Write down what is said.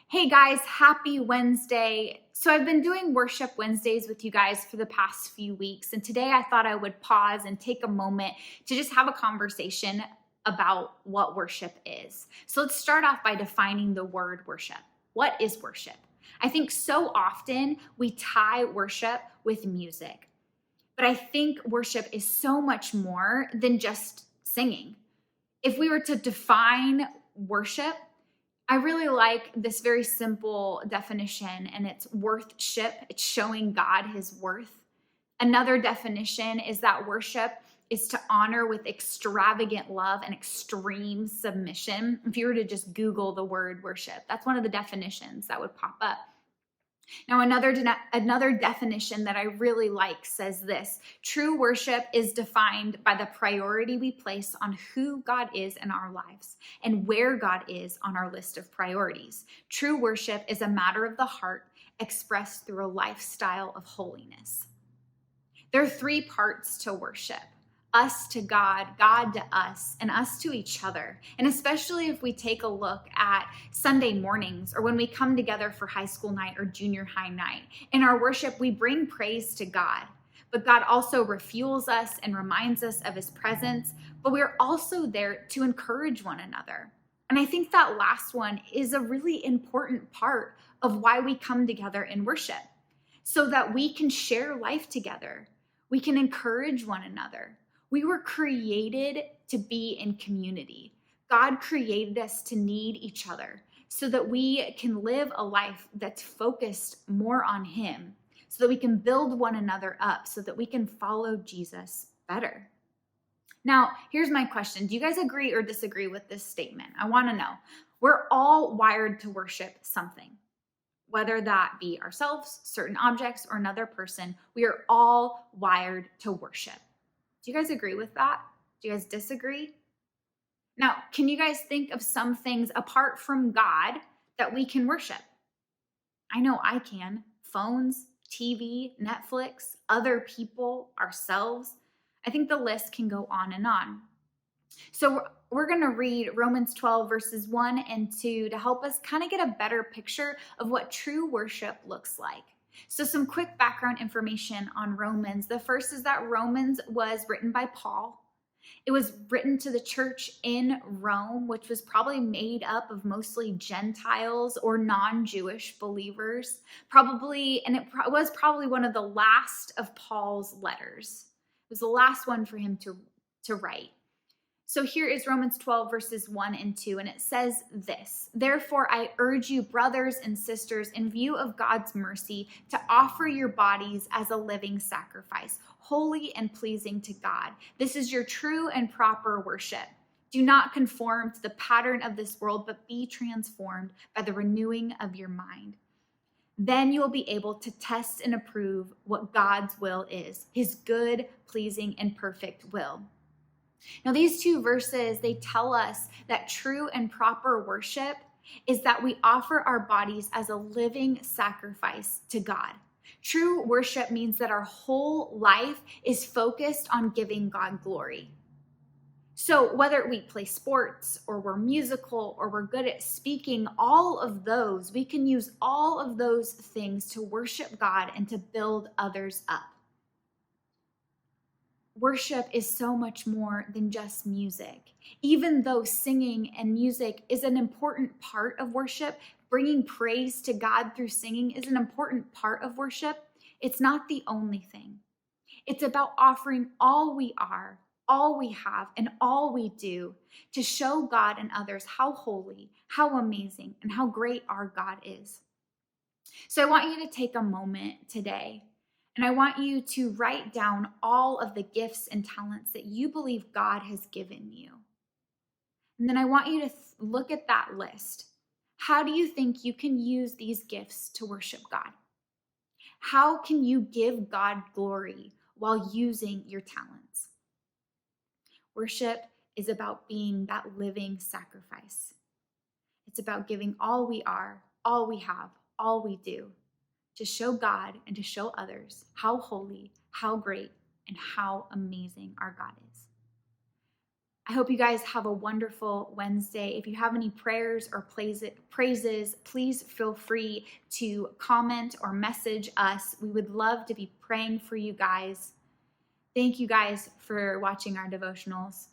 Hey guys, happy Wednesday. So, I've been doing worship Wednesdays with you guys for the past few weeks, and today I thought I would pause and take a moment to just have a conversation about what worship is. So, let's start off by defining the word worship. What is worship? I think so often we tie worship with music, but I think worship is so much more than just singing. If we were to define worship, I really like this very simple definition, and it's worthship. It's showing God his worth. Another definition is that worship is to honor with extravagant love and extreme submission. If you were to just Google the word worship, that's one of the definitions that would pop up. Now, another definition that I really like says this: true worship is defined by the priority we place on who God is in our lives and where God is on our list of priorities. True worship is a matter of the heart expressed through a lifestyle of holiness. There are three parts to worship: us to God, God to us, and us to each other. And especially if we take a look at Sunday mornings or when we come together for high school night or junior high night, in our worship, we bring praise to God. But God also refuels us and reminds us of his presence. But we're also there to encourage one another. And I think that last one is a really important part of why we come together in worship, so that we can share life together. We can encourage one another. We were created to be in community. God created us to need each other so that we can live a life that's focused more on him, so that we can build one another up, so that we can follow Jesus better. Now, here's my question. Do you guys agree or disagree with this statement? I want to know. We're all wired to worship something, whether that be ourselves, certain objects, or another person. We are all wired to worship. Do you guys agree with that? Do you guys disagree? Now, can you guys think of some things apart from God that we can worship? I know I can. Phones, TV, Netflix, other people, ourselves. I think the list can go on and on. So we're going to read Romans 12, verses 1 and 2 to help us kind of get a better picture of what true worship looks like. So some quick background information on Romans. The first is that Romans was written by Paul. It was written to the church in Rome, which was probably made up of mostly Gentiles or non-Jewish believers. It was probably one of the last of Paul's letters. It was the last one for him to write. So here is Romans 12, verses 1 and 2, and it says this: "Therefore, I urge you, brothers and sisters, in view of God's mercy, to offer your bodies as a living sacrifice, holy and pleasing to God. This is your true and proper worship. Do not conform to the pattern of this world, but be transformed by the renewing of your mind. Then you will be able to test and approve what God's will is, his good, pleasing, and perfect will." Now, these two verses, they tell us that true and proper worship is that we offer our bodies as a living sacrifice to God. True worship means that our whole life is focused on giving God glory. So whether we play sports or we're musical or we're good at speaking, all of those, we can use all of those things to worship God and to build others up. Worship is so much more than just music. Even though singing and music is an important part of worship, bringing praise to God through singing is an important part of worship, it's not the only thing. It's about offering all we are, all we have, and all we do to show God and others how holy, how amazing, and how great our God is. So I want you to take a moment today, and I want you to write down all of the gifts and talents that you believe God has given you. And then I want you to look at that list. How do you think you can use these gifts to worship God? How can you give God glory while using your talents? Worship is about being that living sacrifice. It's about giving all we are, all we have, all we do, to show God and to show others how holy, how great, and how amazing our God is. I hope you guys have a wonderful Wednesday. If you have any prayers or praises, please feel free to comment or message us. We would love to be praying for you guys. Thank you guys for watching our devotionals.